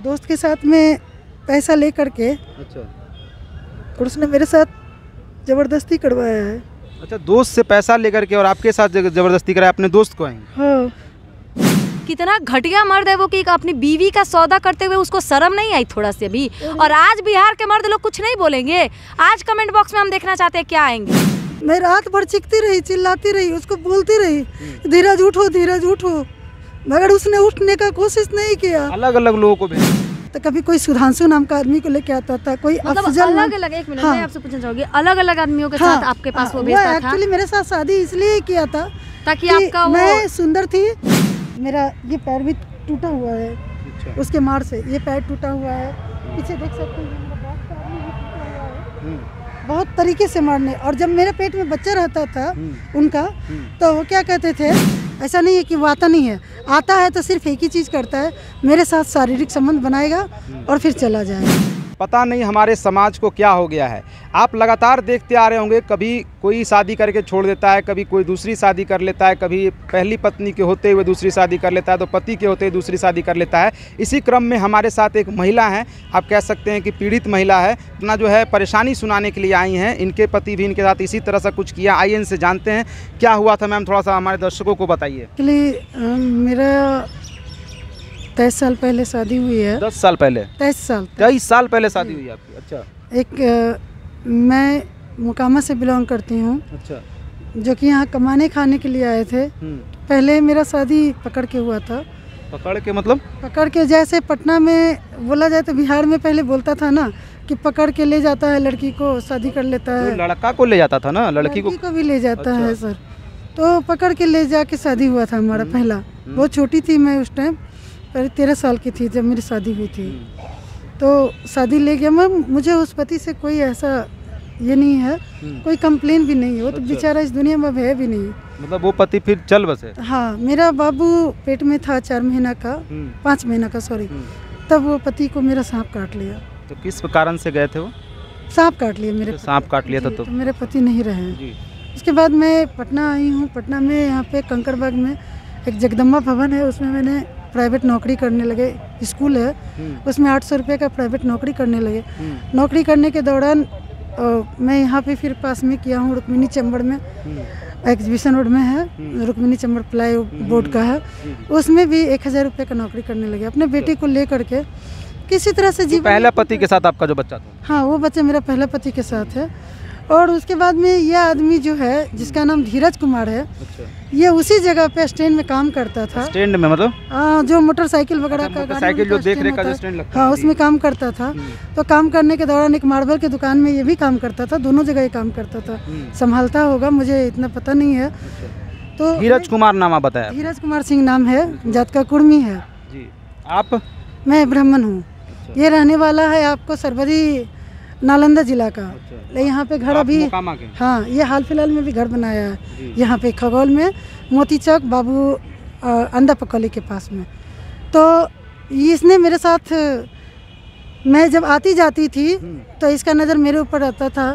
दोस्त के साथ में पैसा ले करके अच्छा और उसने मेरे साथ ज़बरदस्ती करवाया है। अच्छा, दोस्त से पैसा लेकर के और आपके साथ जबरदस्ती कराया अपने दोस्त को? आएंगे हाँ। कितना घटिया मर्द है वो कि अपनी बीवी का सौदा करते हुए उसको शर्म नहीं आई थोड़ा से भी। और आज बिहार के मर्द लोग कुछ नहीं बोलेंगे। आज कमेंट बॉक्स में हम देखना चाहते हैं क्या आएंगे। मैं रात भर चीखती रही, चिल्लाती रही, उसको बोलती रही धीरज उठो, धीरज उठो, मगर उसने उठने का कोशिश नहीं किया। अलग अलग लोगों को भेज, तो कभी कोई सुधांशु नाम का आदमी को लेके आता था, कोई मतलब अफजल अलग अलग, एक मिनट हाँ। मैं आपसे पूछना चाहूंगी, अलग अलग आदमियों के हाँ, साथ आपके पास वो वो भेजता था एक्चुअली मेरे साथ शादी इसलिए किया था ताकि कि आपका वो मैं सुंदर थी। मेरा ये पैर भी टूटा हुआ है अच्छा। उसके मार से, ये पैर टूटा हुआ है, पीछे देख सकते हैं मेरा बैक पैर भी टूटा हुआ है बहुत तरीके से मारने। और जब मेरे पेट में बच्चा रहता था उनका, तो वो क्या कहते थे, ऐसा नहीं है कि वो आता नहीं है, आता है तो सिर्फ एक ही चीज़ करता है, मेरे साथ शारीरिक संबंध बनाएगा और फिर चला जाएगा। पता नहीं हमारे समाज को क्या हो गया है। आप लगातार देखते आ रहे होंगे, कभी कोई शादी करके छोड़ देता है, कभी कोई दूसरी शादी कर लेता है, कभी पहली पत्नी के होते हुए दूसरी शादी कर लेता है, तो पति के होते हुए दूसरी शादी कर लेता है। इसी क्रम में हमारे साथ एक महिला है, आप कह सकते हैं कि पीड़ित महिला है, अपना जो है परेशानी सुनाने के लिए आई हैं। इनके पति भी इनके साथ इसी तरह से कुछ किया। आइए इनसे जानते हैं क्या हुआ था। मैम थोड़ा सा हमारे दर्शकों को बताइए। एक्चुअली मेरा 23 साल पहले शादी हुई है। 10 साल पहले? 23 साल पहले शादी हुई आपकी? अच्छा। एक मैं मोकामा से बिलोंग करती हूँ, अच्छा। जो कि यहाँ कमाने खाने के लिए आए थे। पहले मेरा शादी पकड़ के हुआ था। पकड़ के मतलब? पकड़ के, जैसे पटना में बोला जाए तो बिहार में पहले बोलता था ना कि पकड़ के ले जाता है लड़की को, शादी कर लेता है। तो लड़का को ले जाता था ना, लड़की को भी ले जाता अच्छा। है सर। तो पकड़ के ले जाके शादी हुआ था हमारा पहला। बहुत छोटी थी मैं उस टाइम, 13 साल की थी जब मेरी शादी हुई थी। तो शादी ले गया मैं, मुझे उस पति से कोई ऐसा ये नहीं है, कोई कंप्लेन भी नहीं है। वो तो बेचारा इस दुनिया में है भी नहीं। मतलब वो पति फिर चल बसे? हाँ, मेरा बाबू पेट में था 4 महीना का, 5 महीना का सॉरी, तब वो पति को मेरा सांप काट लिया। तो किस कारण से गए थे वो? सांप काट लिया मेरे, सांप काट लिया था तो मेरे पति नहीं रहे। उसके बाद मैं पटना आई हूँ। पटना में यहाँ पे कंकड़बाग में एक जगदम्बा भवन है, उसमें मैंने प्राइवेट नौकरी करने लगे। स्कूल है, उसमें 800 रुपये का प्राइवेट नौकरी करने लगे। नौकरी करने के दौरान मैं यहाँ पे फिर पास में किया हूँ, रुक्मिणी चैम्बर में, एग्जीबिशन रोड में है, रुक्मिणी चैम्बर प्लाई बोर्ड का है, उसमें भी 1000 रुपये का नौकरी करने लगे अपने बेटे को ले करके। किसी तरह से जीवन। पहला पति के साथ आपका जो बच्चा था? हाँ, वो बच्चा मेरा पहला पति के साथ है। और उसके बाद में यह आदमी जो है, जिसका नाम धीरज कुमार है, ये उसी जगह पे स्टैंड में काम करता था। स्टैंड में मतलब? जो मोटरसाइकिल वगैरह का, मोटरसाइकिल जो देख रेख का जो स्टैंड लगता है, हाँ, उसमें काम करता था। तो काम करने के दौरान एक मार्बल की दुकान में ये भी काम करता था, दोनों जगह ये काम करता था। संभालता होगा, मुझे इतना पता नहीं है। तो धीरज कुमार नाम आप बताया? धीरज कुमार सिंह नाम है, जात का कुर्मी है जी। आप? मैं ब्राह्मण हूँ। ये रहने वाला है आपको सरबरी नालंदा जिला का। यहाँ पे घर अभी, हाँ, ये हाल फिलहाल में भी घर बनाया है यहाँ पे खगौल में, मोती चौक बाबू अंडा पकौली के पास में। तो इसने मेरे साथ, मैं जब आती जाती थी तो इसका नज़र मेरे ऊपर रहता था।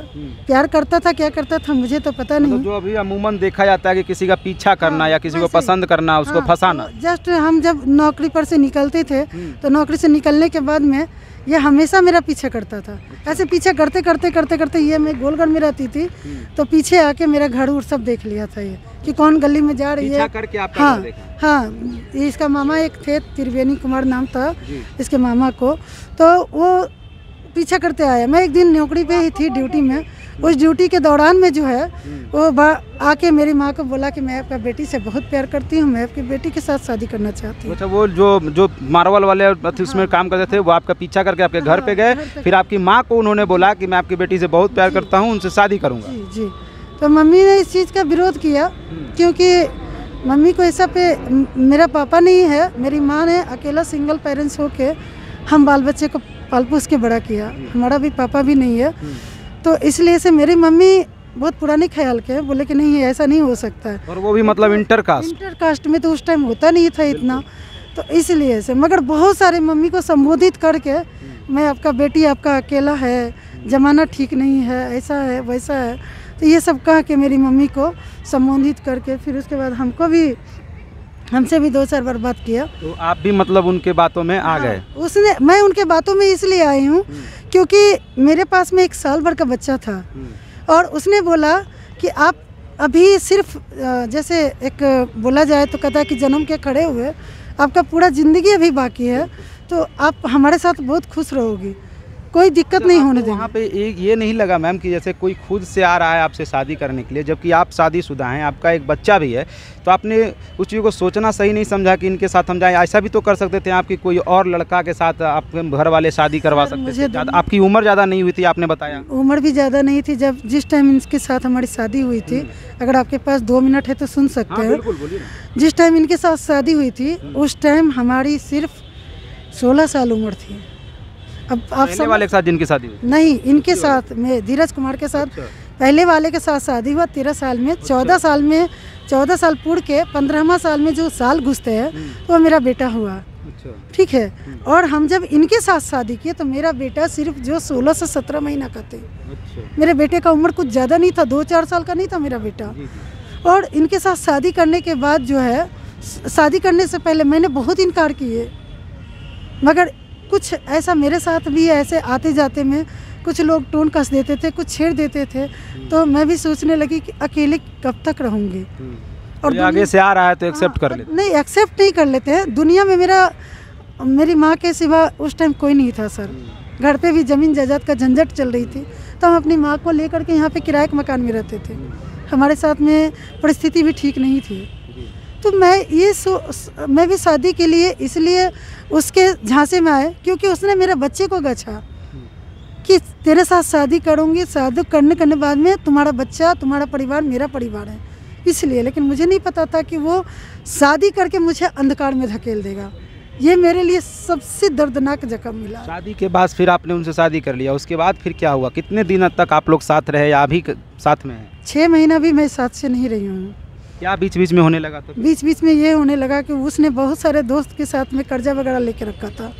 प्यार करता था, क्या करता था मुझे तो पता नहीं। जो अभी अमूमन देखा जाता है कि किसी का पीछा करना या किसी को पसंद करना, उसको फंसाना। जस्ट हम जब नौकरी पर से निकलते थे तो नौकरी से निकलने के बाद में ये हमेशा मेरा पीछा करता था। ऐसे पीछे करते करते करते करते ये मैं गोलगढ़ में रहती थी, तो पीछे आके मेरा घर उर सब देख लिया था ये कि कौन गली में जा रही है। करके आपका हाँ हाँ, इसका मामा एक थे, त्रिवेणी कुमार नाम था इसके मामा को, तो वो पीछा करते आया। मैं एक दिन नौकरी पे ही थी, ड्यूटी में। उस ड्यूटी के दौरान में जो है वो आके मेरी माँ को बोला कि मैं आपका बेटी से बहुत प्यार करती हूँ, मैं आपकी बेटी के साथ शादी करना चाहती हूँ। अच्छा, वो जो मार्बल वाले उसमें काम करते थे, वो आपका पीछा करके आपके घर पे गए, फिर आपकी माँ को उन्होंने बोला कि मैं आपकी बेटी से बहुत प्यार करता हूँ, उनसे शादी करूँगा। जी जी। तो मम्मी ने इस चीज़ का विरोध किया, क्योंकि मम्मी को ऐसा पे, मेरा पापा नहीं है, मेरी माँ ने अकेला सिंगल पेरेंट्स होके हम बाल बच्चे को पाल पोस के बड़ा किया। हमारा भी पापा भी नहीं है, तो इसलिए से मेरी मम्मी बहुत पुराने ख्याल के बोले कि नहीं, ऐसा नहीं हो सकता है। और वो भी मतलब इंटर कास्ट में तो उस टाइम होता नहीं था इतना, तो इसलिए से। मगर बहुत सारे मम्मी को संबोधित करके, मैं आपका बेटी आपका अकेला है, ज़माना ठीक नहीं है, ऐसा है वैसा है, तो ये सब कह के मेरी मम्मी को संबोधित करके, फिर उसके बाद हमको भी हमसे भी 2-4 बार बात किया। तो आप भी मतलब उनके बातों में आ गए? मैं उनके बातों में इसलिए आई हूँ क्योंकि मेरे पास में 1 साल भर का बच्चा था और उसने बोला कि आप अभी सिर्फ जैसे एक बोला जाए तो कहता है कि जन्म के खड़े हुए आपका पूरा ज़िंदगी अभी बाकी है, तो आप हमारे साथ बहुत खुश रहोगी, कोई दिक्कत नहीं होने देंगे। वहाँ पे एक ये नहीं लगा मैम कि जैसे कोई खुद से आ रहा है आपसे शादी करने के लिए, जबकि आप शादीशुदा हैं, आपका एक बच्चा भी है, तो आपने उस चीज़ को सोचना सही नहीं समझा कि इनके साथ हम जाएं? ऐसा भी तो कर सकते थे आपकी कोई और लड़का के साथ आपके घर वाले शादी करवा सकते थे। आपकी उम्र ज़्यादा नहीं हुई थी, आपने बताया। उम्र भी ज़्यादा नहीं थी। जब जिस टाइम इनके साथ हमारी शादी हुई थी, अगर आपके पास 2 मिनट है तो सुन सकते हो। जिस टाइम इनके साथ शादी हुई थी उस टाइम हमारी सिर्फ 16 साल उम्र थी। अब आप पहले वाले के साथ जिनकी शादी हुई? नहीं, इनके साथ में धीरज कुमार के साथ पहले वाले के साथ शादी हुआ 13 साल में। 14 साल पूर्ण के 15वां साल में जो साल घुसते हैं वो मेरा बेटा हुआ। ठीक है। और हम जब इनके साथ शादी किए तो मेरा बेटा सिर्फ जो 16 से 17 महीना का थे। मेरे बेटे का उम्र कुछ ज़्यादा नहीं था, 2-4 साल का नहीं था मेरा बेटा। और इनके साथ शादी करने के बाद जो है, शादी करने से पहले मैंने बहुत इनकार किए, मगर कुछ ऐसा मेरे साथ भी ऐसे आते जाते में कुछ लोग टोन कस देते थे, कुछ छेड़ देते थे, तो मैं भी सोचने लगी कि अकेले कब तक रहूँगी। और आगे से आ रहा है तो एक्सेप्ट कर लेते? नहीं, एक्सेप्ट नहीं कर लेते हैं। दुनिया में मेरी माँ के सिवा उस टाइम कोई नहीं था सर। घर पे भी ज़मीन जायदाद का झंझट चल रही थी, तो हम अपनी माँ को लेकर के यहाँ पे किराए के मकान में रहते थे। हमारे साथ में परिस्थिति भी ठीक नहीं थी, तो मैं भी शादी के लिए इसलिए उसके झांसे में आए क्योंकि उसने मेरे बच्चे को गछा कि तेरे साथ शादी करूँगी, शादी करने बाद में तुम्हारा बच्चा, तुम्हारा परिवार मेरा परिवार है, इसलिए। लेकिन मुझे नहीं पता था कि वो शादी करके मुझे अंधकार में धकेल देगा। ये मेरे लिए सबसे दर्दनाक जख्म मिला। शादी के बाद फिर आपने उनसे शादी कर लिया, उसके बाद फिर क्या हुआ? कितने दिन तक आप लोग साथ रहे या अभी साथ में हैं? 6 महीना भी मैं साथ से नहीं रही हूँ। क्या बीच बीच में होने लगा? तो बीच में ये होने लगा कि उसने बहुत सारे दोस्त के साथ में कर्जा वगैरह लेके रखा था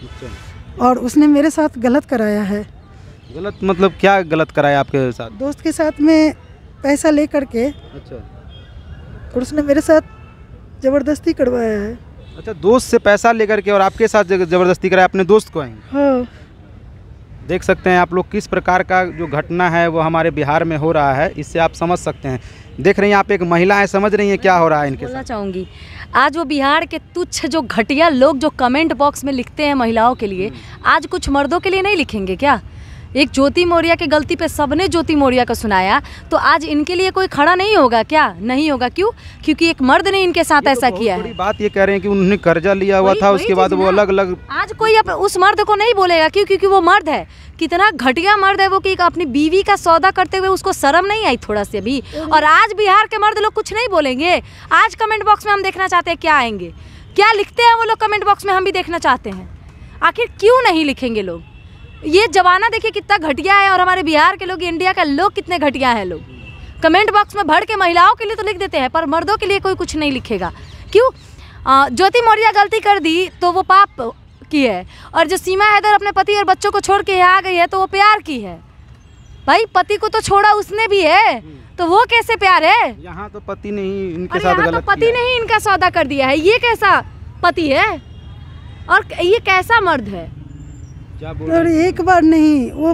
और उसने मेरे साथ गलत कराया है। गलत मतलब क्या गलत कराया आपके साथ? दोस्त के साथ में पैसा ले करके। अच्छा। और उसने मेरे साथ ज़बरदस्ती करवाया है। अच्छा, दोस्त से पैसा लेकर के और आपके साथ ज़बरदस्ती कराया अपने दोस्त को? हाँ। देख सकते हैं आप लोग किस प्रकार का जो घटना है वो हमारे बिहार में हो रहा है, इससे आप समझ सकते हैं। देख रही हैं आप, एक महिला है, समझ रही हैं क्या हो रहा है इनके साथ। बोलना चाहूँगी, आज वो बिहार के तुच्छ जो घटिया लोग जो कमेंट बॉक्स में लिखते हैं महिलाओं के लिए, आज कुछ मर्दों के लिए नहीं लिखेंगे क्या? एक ज्योति मौर्य की गलती पे सबने ज्योति मौर्य का सुनाया, तो आज इनके लिए कोई खड़ा नहीं होगा क्या? नहीं होगा। क्यों? क्योंकि एक मर्द ने इनके साथ ऐसा किया है। बड़ी बात ये कह रहे हैं कि उन्होंने कर्जा लिया हुआ था, उसके बाद वो अलग अलग। आज कोई उस मर्द को नहीं बोलेगा। क्यों? क्योंकि वो मर्द है। कितना घटिया मर्द है वो कि अपनी बीवी का सौदा करते हुए उसको शर्म नहीं आई थोड़ा से भी। और आज बिहार के मर्द लोग कुछ नहीं बोलेंगे। आज कमेंट बॉक्स में हम देखना चाहते हैं क्या आएंगे, क्या लिखते हैं वो लोग कमेंट बॉक्स में, हम भी देखना चाहते हैं। आखिर क्यों नहीं लिखेंगे लोग? ये जमाना देखिए कितना घटिया है, और हमारे बिहार के लोग, इंडिया के लोग कितने घटिया हैं। लोग कमेंट बॉक्स में भर के महिलाओं के लिए तो लिख देते हैं, पर मर्दों के लिए कोई कुछ नहीं लिखेगा। क्यों? ज्योति मौर्य गलती कर दी तो वो पाप की है, और जो सीमा हैदर अपने पति और बच्चों को छोड़ के आ गई है तो वो प्यार की है। भाई पति को तो छोड़ा उसने भी है, तो वो कैसे प्यार है? यहाँ तो पति ने ही इनके साथ गलत किया। पति ने ही इनका सौदा कर दिया है। ये कैसा पति है और ये कैसा मर्द है? और एक बार नहीं, वो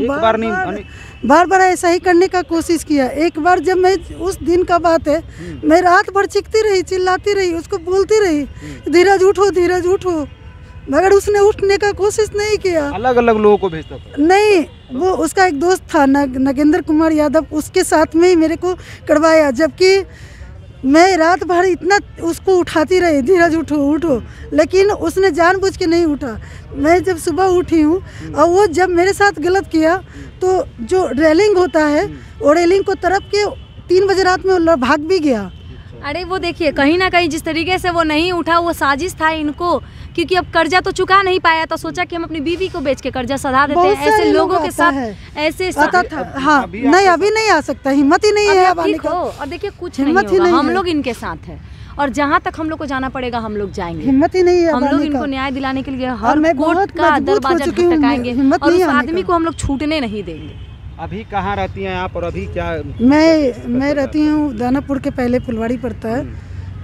बार बार ऐसा ही करने का कोशिश किया। एक बार जब मैं, उस दिन का बात है, मैं रात भर चीखती रही, चिल्लाती रही, उसको बोलती रही धीरज उठो, धीरज उठो, मगर उसने उठने का कोशिश नहीं किया। अलग अलग लोगों को भेजता था। नहीं, वो उसका एक दोस्त था नगेंद्र कुमार यादव, उसके साथ में ही मेरे को करवाया, जबकि मैं रात भर इतना उसको उठाती रही, धीरज उठो उठो, लेकिन उसने जानबूझ के नहीं उठा। मैं जब सुबह उठी हूँ और वो जब मेरे साथ गलत किया, तो जो रेलिंग होता है वो रेलिंग को तरफ के 3 बजे रात में वो भाग भी गया। अरे वो देखिए, कहीं ना कहीं जिस तरीके से वो नहीं उठा, वो साजिश था इनको, क्योंकि अब कर्जा तो चुका नहीं पाया, तो सोचा कि हम अपनी बीवी को बेच के कर्जा सधा देते हैं। ऐसे लोगों के साथ ऐसे आता था। हाँ, नहीं अभी नहीं आ सकता, हिम्मत ही नहीं है अब आने का। और देखिए कुछ नहीं होगा, हम लोग इनके साथ हैं, और जहाँ तक हम लोग को जाना पड़ेगा हम लोग जाएंगे। हिम्मत ही नहीं है। हम लोग इनको न्याय दिलाने के लिए हर कोर्ट का दरवाजा खटखटाएंगे, और उस आदमी को हम लोग छूटने नहीं देंगे। अभी कहाँ रहती हैं आप और अभी क्या? मैं रहती हूँ दानापुर के, पहले फुलवाड़ी पड़ता है,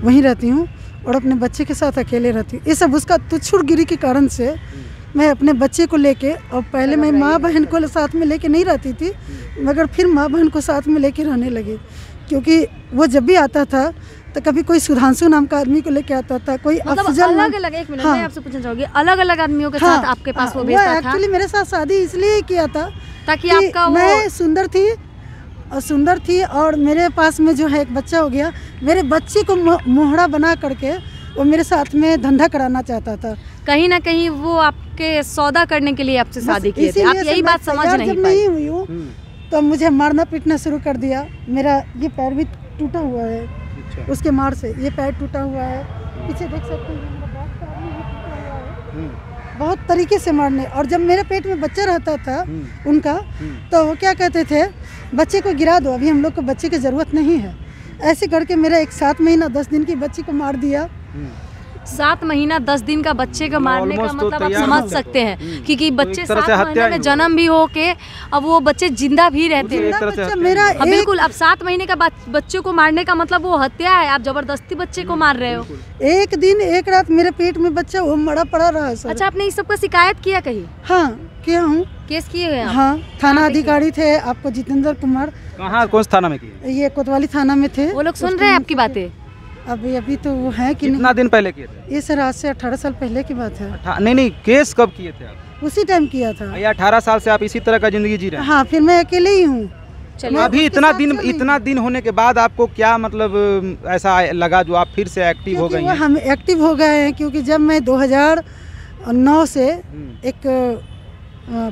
वहीं रहती हूँ। और अपने बच्चे के साथ अकेले रहती हूँ। ये सब उसका तुच्छुड़गिरी के कारण से मैं अपने बच्चे को लेके, और पहले मैं माँ बहन को साथ में लेके नहीं रहती थी, मगर फिर माँ बहन को साथ में लेके रहने लगी, क्योंकि वो जब भी आता था तो कभी कोई सुधांशु नाम का आदमी को लेके आता था, कोई मतलब अफजल अलग अलग, एक मिनट मैं आपसे पूछना चाहूंगी, अलग अलग आदमियों के साथ आपके पास वो भेजता था? एक्चुअली मेरे साथ शादी इसलिए किया था ताकि कि आपका वो मैं सुंदर थी और मेरे पास में जो है एक बच्चा हो गया, मेरे बच्चे को मोहरा बना करके वो मेरे साथ में धंधा कराना चाहता था। कहीं ना कहीं वो आपके सौदा करने के लिए आपसे शादी किए थे, आप यही बात समझ नहीं पाए? नहीं हुई हूँ तो मुझे मारना पीटना शुरू कर दिया। मेरा ये पैर भी टूटा हुआ है, उसके मार से ये पैर टूटा हुआ है, पीछे देख सकते हैं मेरा बैक पैर भी टूटा हुआ है, बहुत तरीके से मारने। और जब मेरे पेट में बच्चा रहता था उनका, तो वो क्या कहते थे, बच्चे को गिरा दो, अभी हम लोग को बच्चे की ज़रूरत नहीं है। ऐसे करके मेरा एक 7 महीना 10 दिन की बच्ची को मार दिया। 7 महीना 10 दिन का बच्चे का मारने का मतलब आप समझ सकते हैं, क्योंकि बच्चे 7 महीने में जन्म भी हो के अब वो बच्चे जिंदा भी रहते हैं। मेरा बिल्कुल, अब 7 महीने का बच्चे को मारने का मतलब वो हत्या है, आप जबरदस्ती बच्चे को मार रहे हो। एक दिन एक रात मेरे पेट में बच्चा वो मरा पड़ा रहा सर। अच्छा, आपने इस सब का शिकायत किया कहीं? हाँ किया हूँ, केस किए हैं? हाँ, थाना अधिकारी थे आपको जितेंद्र कुमार। कहाँ, कौन सा थाना में किए? ये कोतवाली थाना में थे। वो लोग सुन रहे हैं आपकी बातें? अभी तो वो है कि कितना दिन पहले किए थे? ये सर आज से 18 साल पहले की बात है। नहीं, केस कब किए थे आप? उसी टाइम किया था। ये 18 साल से आप इसी तरह का जिंदगी जी रहे हैं? हाँ, फिर मैं अकेले ही हूँ। चलिए, अभी इतना दिन होने के बाद आपको क्या मतलब ऐसा लगा जो आप फिर से एक्टिव हो गई हैं? हम एक्टिव हो गए हैं क्योंकि जब मैं 2009 से एक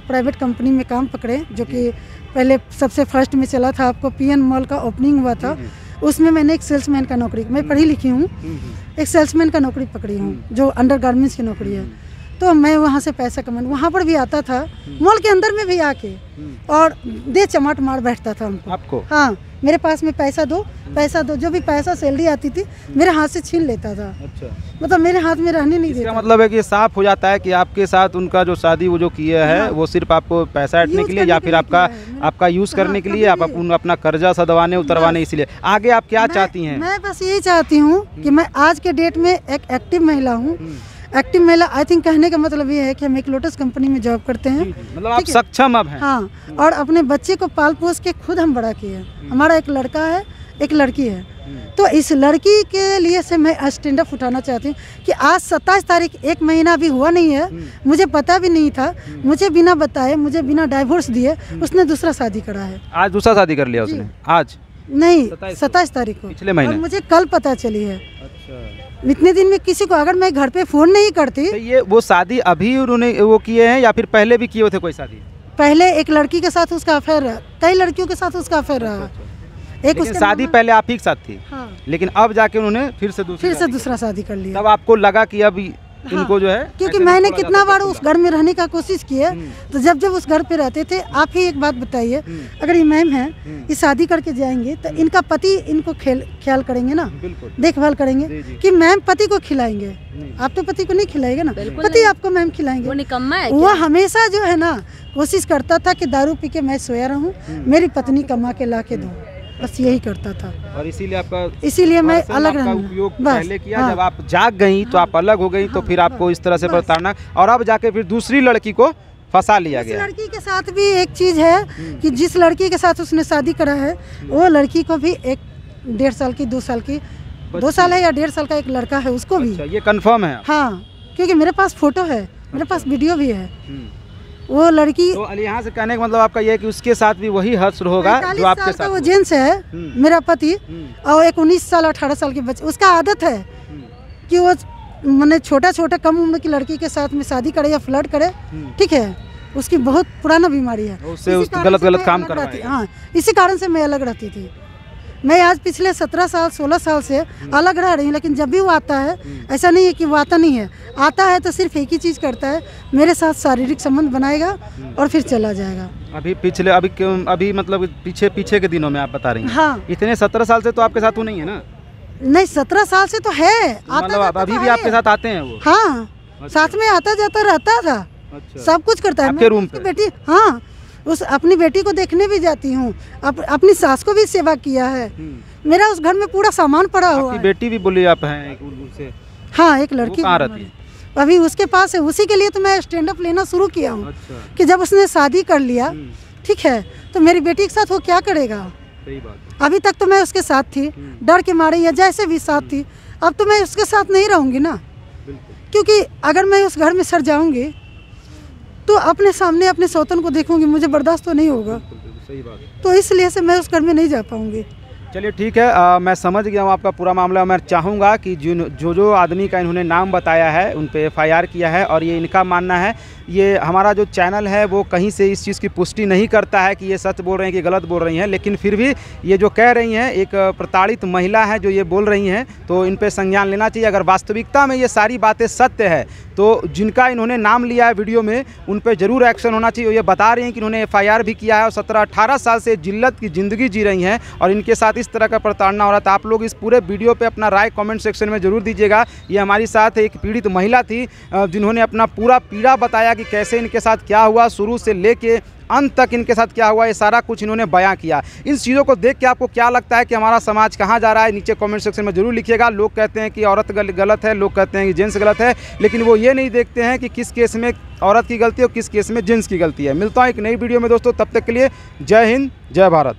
प्राइवेट कंपनी में काम पकड़े, जो कि पहले सबसे फर्स्ट में चला था, आपको पीएन मॉल का ओपनिंग हुआ था, उसमें मैंने एक सेल्समैन का नौकरी, मैं पढ़ी लिखी हूँ, एक सेल्समैन का नौकरी पकड़ी हूँ, जो अंडर गारमेंट्स की नौकरी है। तो मैं वहाँ से पैसा कमाने वहाँ पर भी आता था, मॉल के अंदर में भी आके, और दे चमाट मार बैठता था हमको। आपको? हाँ, मेरे पास में पैसा दो, जो भी पैसा सैलरी आती थी मेरे हाथ से छीन लेता था। अच्छा, मतलब मेरे हाथ में रहने नहीं देता। मतलब है कि साफ हो जाता है कि आपके साथ उनका जो शादी वो जो किया है वो सिर्फ आपको पैसा ऐंठने के लिए या फिर आपका यूज करने के लिए, आप अपना कर्जा सदवाने उतरवाने, इसलिए आगे आप क्या चाहती हैं? मैं बस यही चाहती हूँ कि मैं आज के डेट में एक एक्टिव महिला हूँ। एक्टिव महिला, आई थिंक कहने का मतलब ये है कि हम एक लोटस कंपनी में जॉब करते हैं। मतलब आप सक्षम अब हैं? हाँ, और अपने बच्चे को पाल पोस के खुद हम बड़ा किए। हमारा एक लड़का है, एक लड़की है। तो इस लड़की के लिए से मैं स्टैंड अप उठाना चाहती हूँ कि आज 27 तारीख, 1 महीना भी हुआ नहीं है, मुझे पता भी नहीं था, मुझे बिना बताए, मुझे बिना डाइवोर्स दिए उसने दूसरा शादी करा है। आज दूसरा शादी कर लिया उसने? आज नहीं, 27 तारीख को, पिछले महीने। और मुझे कल पता चली है। अच्छा, इतने दिन में किसी को अगर मैं घर पे फोन नहीं करती। तो ये वो शादी अभी उन्होंने वो किए हैं या फिर पहले भी किए हुए थे कोई शादी? पहले एक लड़की के साथ उसका अफेयर रहा, कई लड़कियों के साथ उसका अफेयर रहा। एक उसके शादी पहले आप ही के साथ थी? हाँ, लेकिन अब जाके उन्होंने फिर से दूसरा शादी कर लिया। तब आपको लगा कि अब इनको जो है, क्योंकि मैंने कितना बार उस घर में रहने का कोशिश की है, तो जब उस घर पे रहते थे, आप ही एक बात बताइए, अगर ये मैम है, ये शादी करके जाएंगे तो इनका पति इनको ख्याल करेंगे ना, देखभाल करेंगे कि मैम पति को खिलाएंगे। आप तो पति को नहीं खिलाएंगे ना, पति आपको मैम खिलाएंगे। वो निकम्मा है? वो हमेशा जो है ना कोशिश करता था कि दारू पी के मैं सोया रहूं, मेरी पत्नी कमा के ला के दो, बस यही करता था। और इसीलिए मैं अलग उपयोग पहले किया। हाँ। जब आप जाग गई तो आप अलग हो गई, तो फिर आपको इस तरह से प्रताड़ना, और अब जाके फिर दूसरी लड़की को फंसा लिया गया। लड़की के साथ भी एक चीज है कि जिस लड़की के साथ उसने शादी करा है, वो लड़की को भी 1-1.5 साल की 2 साल की 2 साल है या 1.5 साल का एक लड़का है, उसको भी। अच्छा, ये कंफर्म है? हाँ, क्योंकि मेरे पास फोटो है, मेरे पास वीडियो भी है। वो लड़की, तो यहाँ से कहने का मतलब आपका ये है कि उसके साथ भी वही हश्र होगा जो आपके साथ? वो जेंट्स है मेरा पति, और एक 19 साल 18 साल के बच्चे। उसका आदत है कि वो मैंने छोटा कम उम्र की लड़की के साथ में शादी करे या फ्लर्ट करे, ठीक है, उसकी बहुत पुराना बीमारी है, उससे गलत काम करवाए। हाँ, इसी कारण से मैं अलग रहती थी। मैं आज पिछले 17 साल 16 साल से अलग रह रही हूँ, लेकिन जब भी वो आता है, ऐसा नहीं है कि वो आता नहीं है, आता है तो सिर्फ एक ही चीज़ करता है, मेरे साथ शारीरिक संबंध बनाएगा और फिर चला जाएगा। अभी मतलब पीछे के दिनों में आप बता रही हैं? हाँ, इतने 17 साल से तो आपके साथ वो नहीं है ना? नहीं, 17 साल से तो है, मतलब अभी भी आपके साथ आते हैं वो? हाँ, साथ में आता जाता रहता था। अच्छा, सब कुछ करता है। आपके रूम पे? बेटी, हाँ, उस अपनी बेटी को देखने भी जाती हूँ, अपनी सास को भी सेवा किया है। मेरा उस घर में पूरा सामान पड़ा हुआ है। बेटी भी बोली आप हैं? हाँ, एक लड़की कहाँ रहती है? अभी उसके पास है, उसी के लिए तो मैं स्टैंड अप लेना शुरू किया हूँ। अच्छा। कि जब उसने शादी कर लिया, ठीक है, तो मेरी बेटी के साथ वो क्या करेगा। सही बात है। अभी तक तो मैं उसके साथ थी, डर के मारे या जैसे भी साथ थी, अब तो मैं उसके साथ नहीं रहूँगी ना, क्योंकि अगर मैं उस घर में सड़ जाऊँगी तो अपने सामने अपने सौतन को देखूँगी, मुझे बर्दाश्त तो नहीं होगा। सही बात है। तो इसलिए से मैं उस घर में नहीं जा पाऊँगी। चलिए ठीक है, मैं समझ गया हूँ आपका पूरा मामला। मैं चाहूँगा कि जो आदमी का इन्होंने नाम बताया है उन पे एफआईआर किया है, और ये इनका मानना है, ये हमारा जो चैनल है वो कहीं से इस चीज़ की पुष्टि नहीं करता है कि ये सच बोल रही हैं कि गलत बोल रही हैं, लेकिन फिर भी ये जो कह रही हैं, एक प्रताड़ित महिला है जो ये बोल रही हैं, तो इन पे संज्ञान लेना चाहिए। अगर वास्तविकता में ये सारी बातें सत्य है तो जिनका इन्होंने नाम लिया है वीडियो में, उन पे ज़रूर एक्शन होना चाहिए। ये बता रही हैं कि इन्होंने एफआईआर भी किया है और 17-18 साल से जिल्लत की ज़िंदगी जी रही हैं, और इनके साथ इस तरह का प्रताड़ना हो रहा था। आप लोग इस पूरे वीडियो पे अपना राय कमेंट सेक्शन में ज़रूर दीजिएगा। ये हमारी साथ एक पीड़ित महिला थी जिन्होंने अपना पूरा पीड़ा बताया कि कैसे इनके साथ क्या हुआ, शुरू से लेके अंत तक इनके साथ क्या हुआ, ये सारा कुछ इन्होंने बयां किया। इन चीज़ों को देख के आपको क्या लगता है कि हमारा समाज कहाँ जा रहा है, नीचे कमेंट सेक्शन में जरूर लिखिएगा। लोग कहते हैं कि औरत गलत है, लोग कहते हैं कि जेंट्स गलत है, लेकिन वो ये नहीं देखते हैं कि किस केस में औरत की गलती है और किस केस में जेंट्स की गलती है। मिलता हूँ एक नई वीडियो में दोस्तों, तब तक के लिए जय हिंद, जय भारत।